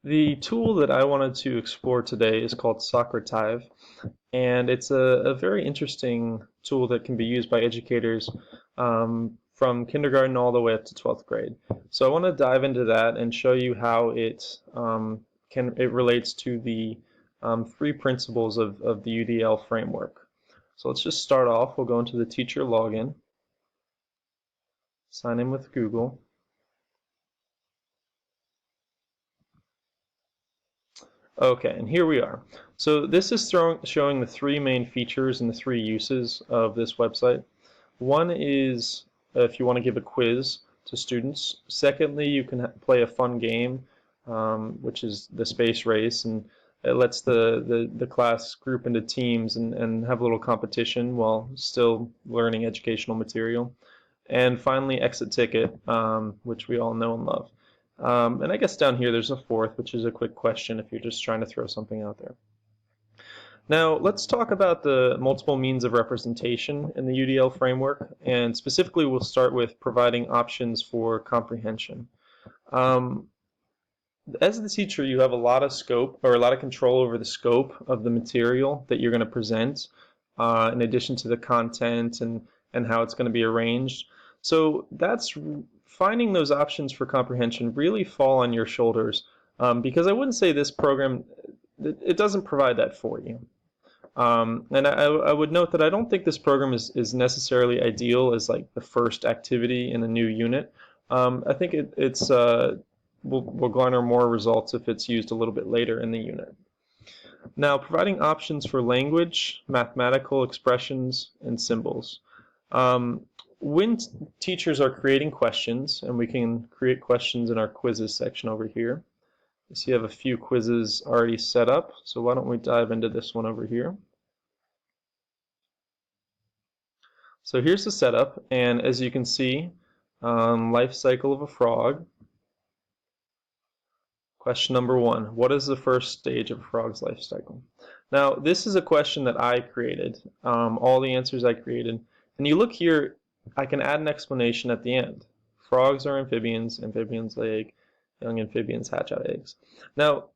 The tool that I wanted to explore today is called Socrative, and it's a very interesting tool that can be used by educators from kindergarten all the way up to 12th grade. So I want to dive into that and show you how it relates to the three principles of the UDL framework. So let's just start off. We'll go into the teacher login, sign in with Google. Okay, and here we are. So this is showing the three main features and the three uses of this website. One is if you want to give a quiz to students. Secondly, you can play a fun game, which is the space race, and it lets the class group into teams and have a little competition while still learning educational material. And finally, exit ticket, which we all know and love. And I guess down here there's a fourth, which is a quick question if you're just trying to throw something out there. Now, let's talk about the multiple means of representation in the UDL framework, and specifically we'll start with providing options for comprehension. As the teacher, you have a lot of scope or a lot of control over the scope of the material that you're going to present, in addition to the content and how it's going to be arranged. So that's finding those options for comprehension really fall on your shoulders, because I wouldn't say this program, it doesn't provide that for you. And I would note that I don't think this program is necessarily ideal as like the first activity in a new unit. I think it's will garner more results if it's used a little bit later in the unit. Now, providing options for language, mathematical expressions, and symbols. When teachers are creating questions, and we can create questions in our quizzes section over here. So you have a few quizzes already set up, so why don't we dive into this one over here. So here's the setup, and as you can see, life cycle of a frog. Question number 1, what is the first stage of a frog's life cycle? Now, this is a question that I created, all the answers I created. And you look here, I can add an explanation at the end. Frogs are amphibians, amphibians lay eggs, young amphibians hatch out eggs. Now,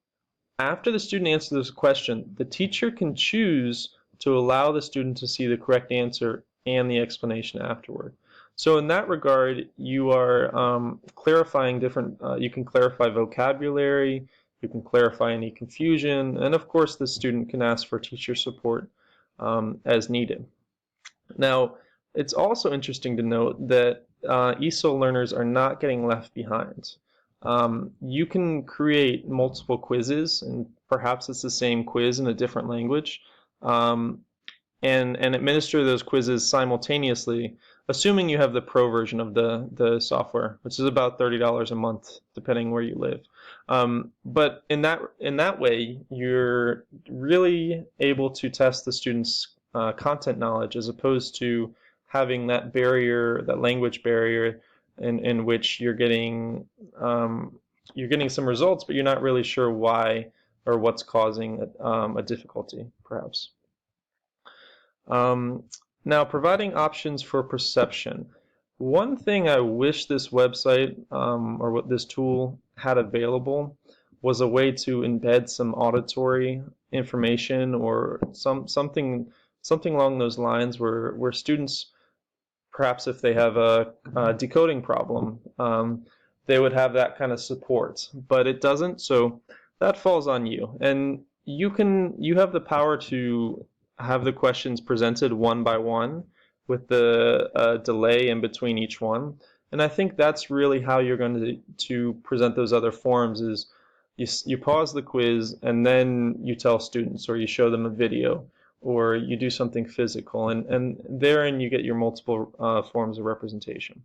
after the student answers this question, the teacher can choose to allow the student to see the correct answer and the explanation afterward. So in that regard, you are clarifying different, you can clarify vocabulary, you can clarify any confusion, and of course the student can ask for teacher support as needed. Now, it's also interesting to note that ESOL learners are not getting left behind. You can create multiple quizzes, and perhaps it's the same quiz in a different language, and administer those quizzes simultaneously, assuming you have the pro version of the software, which is about $30 a month, depending where you live. But in that way, you're really able to test the students' content knowledge, as opposed to having that barrier, that language barrier, in which you're getting some results, but you're not really sure why or what's causing a difficulty, perhaps. Now, providing options for perception. One thing I wish this website or what this tool had available was a way to embed some auditory information or something along those lines where students, perhaps if they have a decoding problem, they would have that kind of support. But it doesn't, so that falls on you. And you have the power to have the questions presented one by one with the delay in between each one. And I think that's really how you're going to present those other forms is you pause the quiz and then you tell students, or you show them a video, or you do something physical, and therein you get your multiple forms of representation.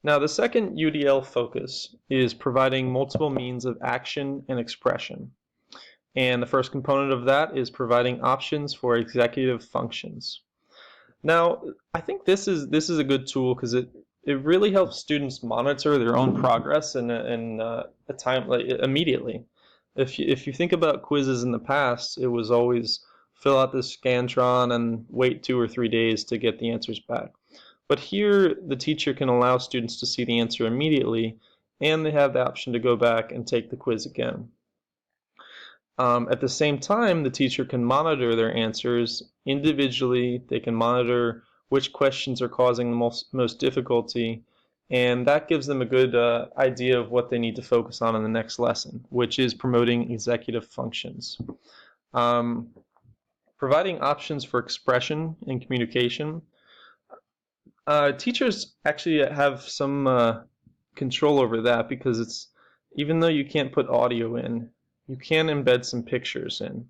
Now, the second UDL focus is providing multiple means of action and expression. And the first component of that is providing options for executive functions. Now, I think this is a good tool because it really helps students monitor their own progress in a time, like, immediately. If you think about quizzes in the past, it was always fill out this Scantron and wait 2 or 3 days to get the answers back. But here, the teacher can allow students to see the answer immediately, and they have the option to go back and take the quiz again. At the same time, the teacher can monitor their answers individually. They can monitor which questions are causing the most difficulty, and that gives them a good idea of what they need to focus on in the next lesson, which is promoting executive functions. Providing options for expression and communication. Teachers actually have some control over that, because even though you can't put audio in, you can embed some pictures in,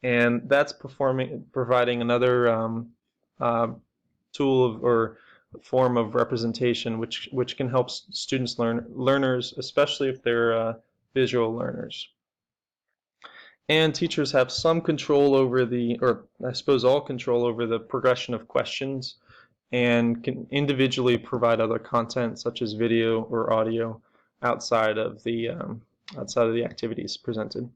and that's providing another tool or form of representation which can help learners, especially if they're visual learners. And teachers have some control over or I suppose all control over the progression of questions, and can individually provide other content such as video or audio outside of the activities presented.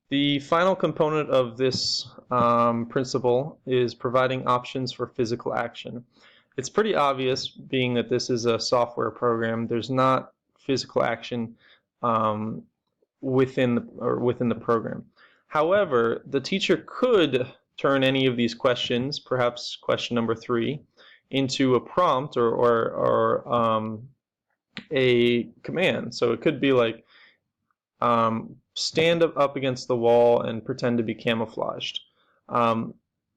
The final component of this principle is providing options for physical action. It's pretty obvious, being that this is a software program, there's not physical action within the program. However, the teacher could turn any of these questions, perhaps question number 3, into a prompt or a command. So it could be like, stand up against the wall and pretend to be camouflaged.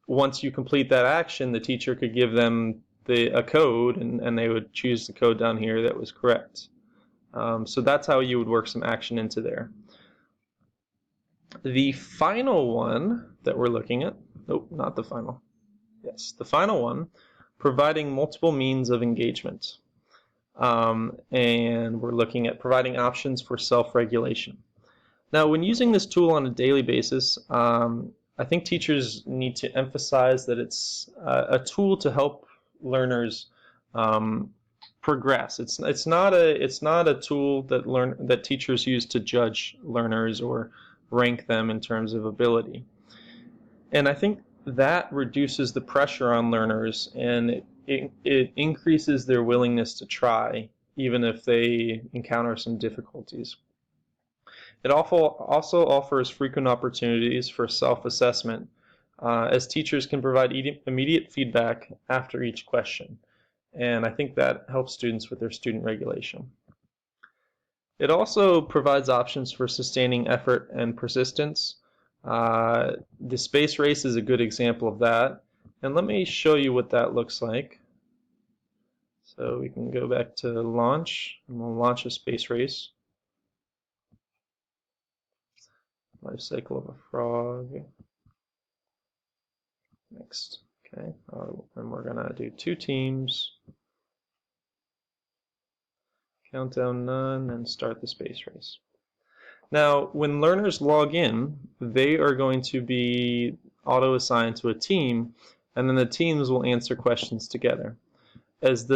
Once you complete that action, the teacher could give them a code, and they would choose the code down here that was correct. So that's how you would work some action into there. The final one that we're looking at, nope, not the final. Yes, the final one, providing multiple means of engagement. And we're looking at providing options for self-regulation. Now, when using this tool on a daily basis, I think teachers need to emphasize that it's a tool to help learners progress. It's not a tool that teachers use to judge learners or rank them in terms of ability. And I think that reduces the pressure on learners, and it increases their willingness to try, even if they encounter some difficulties. It also offers frequent opportunities for self-assessment, as teachers can provide immediate feedback after each question. And I think that helps students with their student regulation. It also provides options for sustaining effort and persistence. The space race is a good example of that. And let me show you what that looks like. So we can go back to launch, and we'll launch a space race. Life cycle of a frog. Next. Okay. And we're going to do 2 teams. Countdown none, and start the space race. Now, when learners log in, they are going to be auto-assigned to a team, and then the teams will answer questions together. As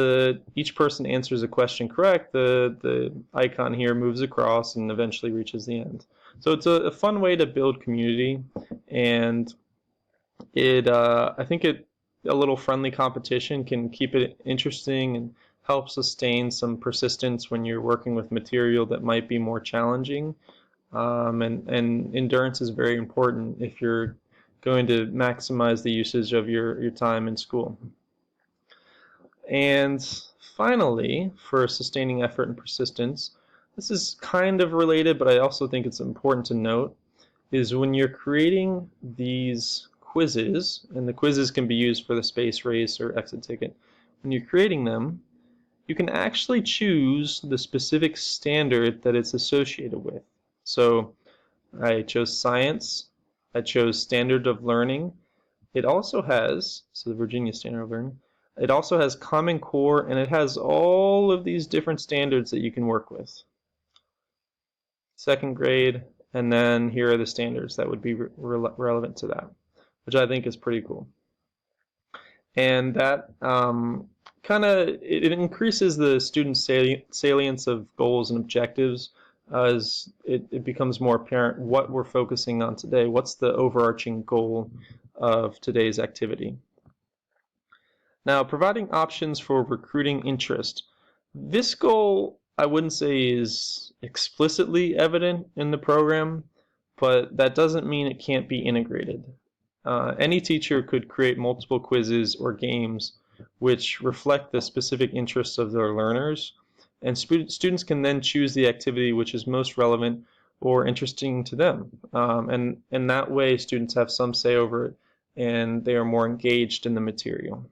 each person answers a question correct, the icon here moves across and eventually reaches the end. So it's a fun way to build community, and I think a little friendly competition can keep it interesting and help sustain some persistence when you're working with material that might be more challenging. And endurance is very important if you're going to maximize the usage of your time in school. And finally, for sustaining effort and persistence, this is kind of related, but I also think it's important to note, is when you're creating these quizzes, and the quizzes can be used for the space race or exit ticket, when you're creating them, you can actually choose the specific standard that it's associated with. So I chose science, I chose standard of learning. It also has, so the Virginia Standard of Learning, it also has Common Core, and it has all of these different standards that you can work with. 2nd grade, and then here are the standards that would be relevant to that, which I think is pretty cool. And that it increases the student salience of goals and objectives, as it becomes more apparent what we're focusing on today. What's the overarching goal of today's activity? Now, providing options for recruiting interest. This goal, I wouldn't say is explicitly evident in the program, but that doesn't mean it can't be integrated. Any teacher could create multiple quizzes or games which reflect the specific interests of their learners, and students can then choose the activity which is most relevant or interesting to them. And in that way, students have some say over it, and they are more engaged in the material.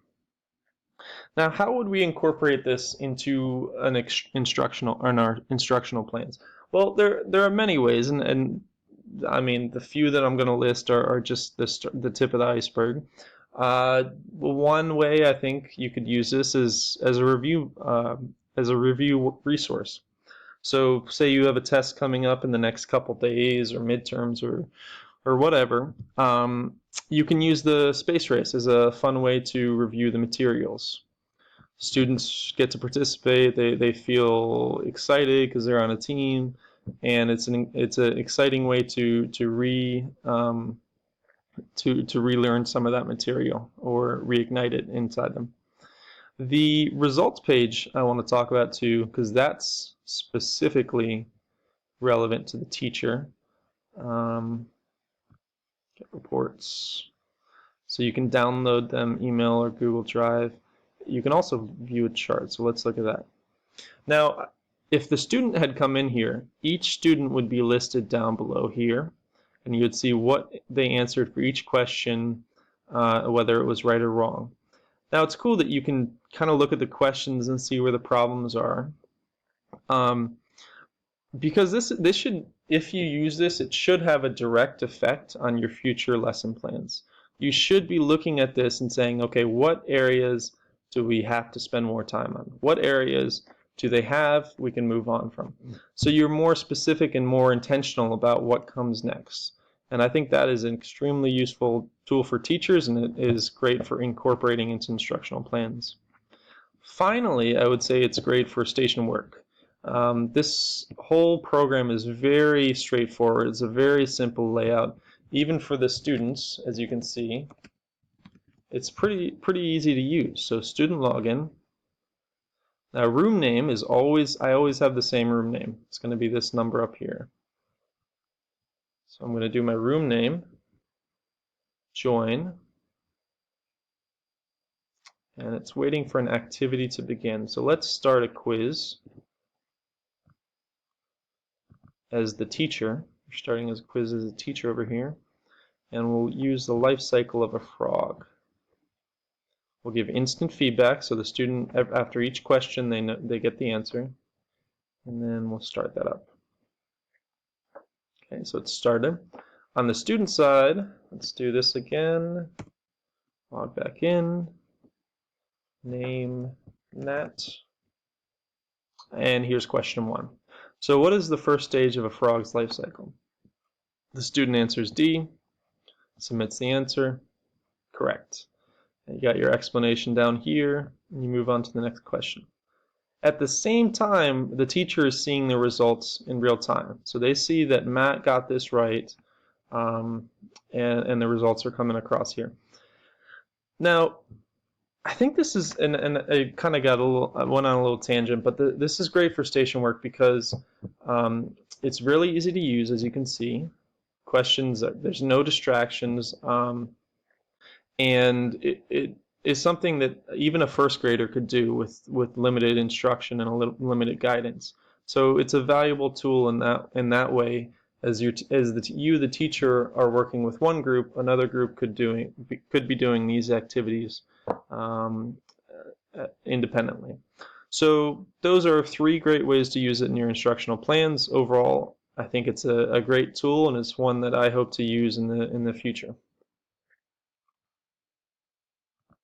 Now, how would we incorporate this into an in our instructional plans? Well, there are many ways, and I mean the few that I'm going to list are just the tip of the iceberg. One way I think you could use this is as a review resource. So, say you have a test coming up in the next couple days, or midterms, or whatever. You can use the space race as a fun way to review the materials. Students get to participate. They feel excited because they're on a team, and it's an exciting way to relearn some of that material or reignite it inside them. The results page I want to talk about too, because that's specifically relevant to the teacher. Get reports. So you can download them, email or Google Drive. You can also view a chart, so let's look at that. Now, if the student had come in here, each student would be listed down below here, and you would see what they answered for each question, whether it was right or wrong. Now, it's cool that you can kind of look at the questions and see where the problems are. Because this should, if you use this, it should have a direct effect on your future lesson plans. You should be looking at this and saying, okay, what areas do we have to spend more time on? What areas do they have we can move on from? So you're more specific and more intentional about what comes next. And I think that is an extremely useful tool for teachers, and it is great for incorporating into instructional plans. Finally, I would say it's great for station work. This whole program is very straightforward. It's a very simple layout. Even for the students, as you can see, it's pretty easy to use. So student login. Now room name is I always have the same room name. It's going to be this number up here. So I'm going to do my room name, join, and it's waiting for an activity to begin. So let's start a quiz as the teacher. We're starting as a quiz as a teacher over here, and we'll use the life cycle of a frog. We'll give instant feedback, so the student, after each question, they get the answer, and then we'll start that up. Okay, so it's started. On the student side, let's do this again. Log back in, name Nat, and here's question 1. So what is the first stage of a frog's life cycle? The student answers D, submits the answer, correct. You got your explanation down here, and you move on to the next question. At the same time, the teacher is seeing the results in real time. So they see that Matt got this right, and the results are coming across here. Now, I think this is, and I kind of went on a little tangent, but this is great for station work because it's really easy to use, as you can see. Questions, there's no distractions. And it is something that even a first grader could do with limited instruction and a little limited guidance. So it's a valuable tool in that way. As the teacher are working with one group, another group could be doing these activities independently. So those are 3 great ways to use it in your instructional plans. Overall, I think it's a great tool, and it's one that I hope to use in the future.